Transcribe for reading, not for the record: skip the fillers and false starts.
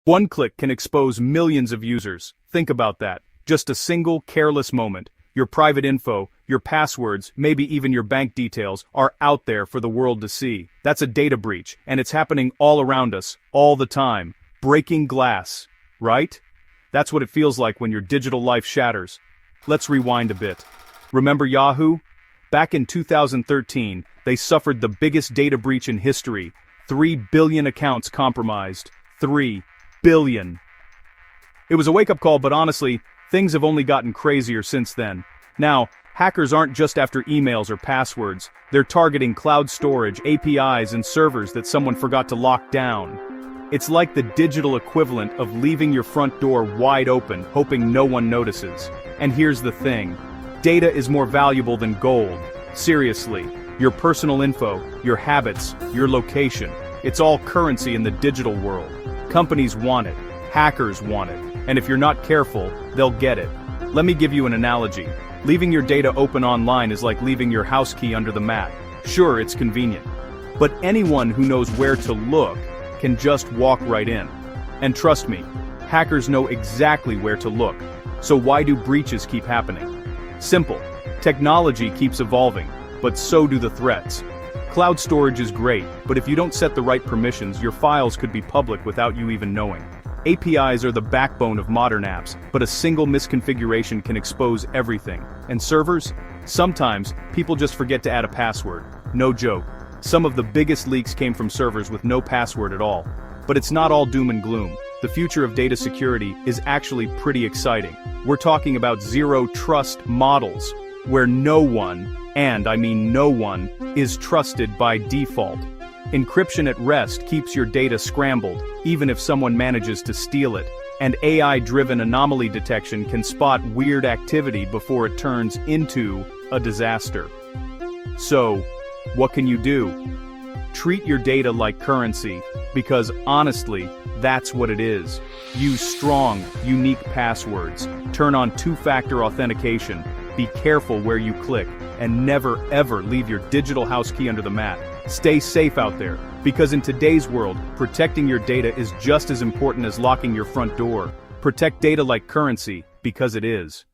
One click can expose millions of users. Think about that. Just a single careless moment. Your private info, your passwords, maybe even your bank details are out there for the world to see. That's a data breach, and it's happening all around us, all the time. Breaking glass, right? That's what it feels like when your digital life shatters. Let's rewind a bit. Remember Yahoo? Back in 2013, they suffered the biggest data breach in history. 3 billion accounts compromised. 3 billion. It was a wake-up call, but honestly, things have only gotten crazier since then. Now, hackers aren't just after emails or passwords. They're targeting cloud storage, APIs, and servers that someone forgot to lock down. It's like the digital equivalent of leaving your front door wide open, hoping no one notices. And here's the thing. Data is more valuable than gold. Seriously. Your personal info, your habits, your location. It's all currency in the digital world. Companies want it. Hackers want it. And if you're not careful, they'll get it. Let me give you an analogy. Leaving your data open online is like leaving your house key under the mat. Sure, it's convenient. But anyone who knows where to look can just walk right in. And trust me, hackers know exactly where to look. So why do breaches keep happening? Simple. Technology keeps evolving, but so do the threats. Cloud storage is great, but if you don't set the right permissions, your files could be public without you even knowing. APIs are the backbone of modern apps, but a single misconfiguration can expose everything. And servers? Sometimes, people just forget to add a password. No joke. Some of the biggest leaks came from servers with no password at all. But it's not all doom and gloom. The future of data security is actually pretty exciting. We're talking about zero-trust models, where no one, and I mean no one, is trusted by default. Encryption at rest keeps your data scrambled, even if someone manages to steal it. And AI-driven anomaly detection can spot weird activity before it turns into a disaster. So, what can you do? Treat your data like currency, because honestly, that's what it is. Use strong, unique passwords. Turn on two-factor authentication. Be careful where you click, and never ever leave your digital house key under the mat. Stay safe out there, because in today's world, protecting your data is just as important as locking your front door. Protect data like currency, because it is.